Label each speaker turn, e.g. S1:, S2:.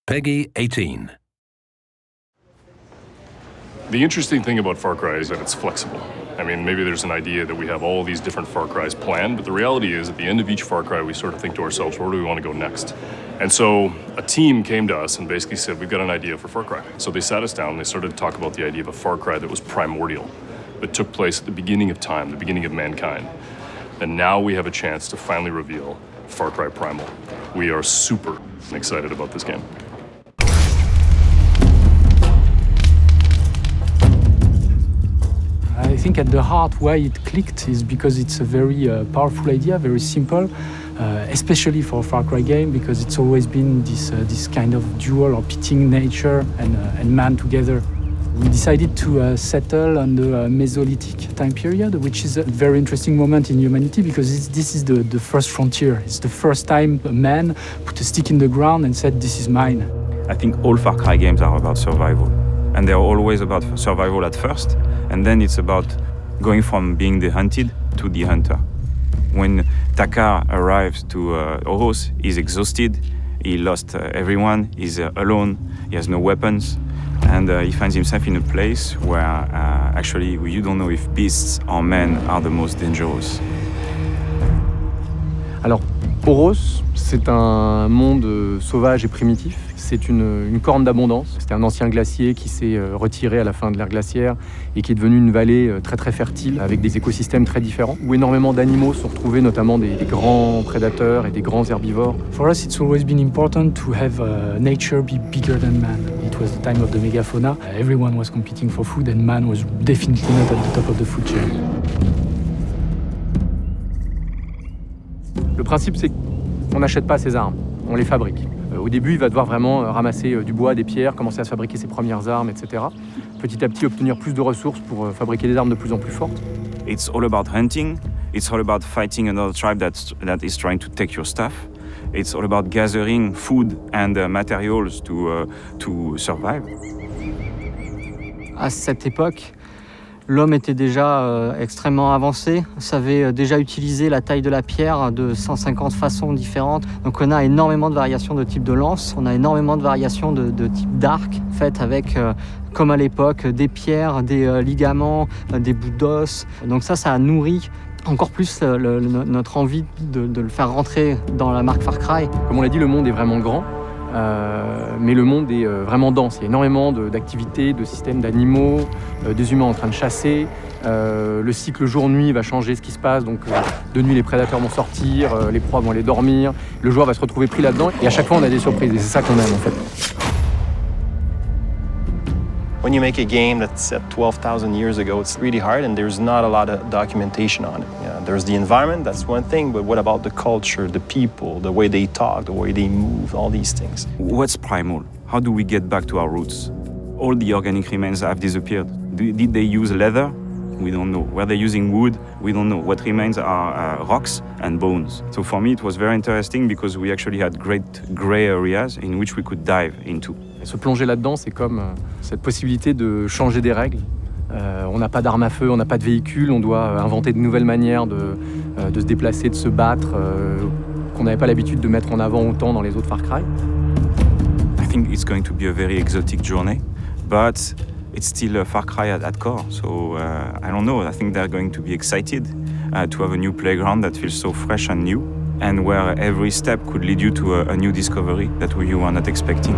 S1: Peggy 18.
S2: The interesting thing about Far Cry is that it's flexible. I mean, maybe there's an idea that we have all these different Far Crys planned, but the reality is at the end of each Far Cry, we sort of think to ourselves, where do we want to go next? And so a team came to us and basically said, we've got an idea for Far Cry. So they sat us down and they started to talk about the idea of a Far Cry that was primordial, that took place at the beginning of time, the beginning of mankind. And now we have a chance to finally reveal Far Cry Primal. We are super excited about this game.
S3: I think at the heart why it clicked is because it's a very powerful idea, very simple, especially for a Far Cry game, because it's always been this kind of dual or pitting nature and man together. We decided to settle on the Mesolithic time period, which is a very interesting moment in humanity because this is the first frontier. It's the first time a man put a stick in the ground and said, "This is mine."
S4: I think all Far Cry games are about survival. And they're always about survival at first, and then it's about going from being the hunted to the hunter. When Takar arrives to Oros, he's exhausted, he lost everyone, he's alone, he has no weapons, and he finds himself in a place where actually you don't know if beasts or men are the most dangerous.
S5: Alors, Oros, c'est un monde sauvage et primitif. C'est une corne d'abondance. C'était un ancien glacier qui s'est retiré à la fin de l'ère glaciaire et qui est devenu une vallée très très fertile avec des écosystèmes très différents où énormément d'animaux sont retrouvés, notamment des grands prédateurs et des grands herbivores.
S3: For us, it's always been important to have nature be bigger than man. It was the time of the megafauna. Everyone was competing for food and man was definitely not at the top of the food chain.
S5: Le principe, c'est qu'on n'achète pas ses armes, on les fabrique. Au début, il va devoir vraiment ramasser du bois, des pierres, commencer à se fabriquer ses premières armes, etc. Petit à petit, obtenir plus de ressources pour fabriquer des armes de plus en plus fortes.
S4: It's all about hunting. It's all about fighting another tribe that is trying to take your stuff. It's all about gathering food and materials to survive.
S6: À cette époque, l'homme était déjà extrêmement avancé, savait déjà utiliser la taille de la pierre de 150 façons différentes. Donc on a énormément de variations de type de lance, on a énormément de variations de type d'arc, faites avec, comme à l'époque, des pierres, des ligaments, des bouts d'os. Donc ça a nourri encore plus notre envie de le faire rentrer dans la marque Far Cry.
S5: Comme on l'a dit, le monde est vraiment grand. Mais le monde est vraiment dense. Il y a énormément d'activités, de systèmes d'animaux, des humains en train de chasser. Le cycle jour-nuit va changer ce qui se passe. Donc, de nuit, les prédateurs vont sortir, les proies vont aller dormir. Le joueur va se retrouver pris là-dedans. Et à chaque fois, on a des surprises. Et c'est ça qu'on aime, en fait.
S7: When you make a game that's set 12,000 years ago, it's really hard and there's not a lot of documentation on it. Yeah, there's the environment, that's one thing, but what about the culture, the people, the way they talk, the way they move, all these things?
S4: What's primal? How do we get back to our roots? All the organic remains have disappeared. Did they use leather? We don't know. Were they using wood? We don't know. What remains are rocks and bones. So for me, it was very interesting because we actually had great gray areas in which we could dive into.
S5: Et se plonger là-dedans, c'est comme cette possibilité de changer des règles. On n'a pas d'armes à feu, on n'a pas de véhicule, on doit inventer de nouvelles manières de se déplacer, de se battre, qu'on n'avait pas l'habitude de mettre en avant autant dans les autres Far Cry.
S4: I think it's going to be a very exotic journey, but it's still a Far Cry at core, so I don't know. I think they're going to be excited to have a new playground that feels so fresh and new, and where every step could lead you to a new discovery that you were not expecting.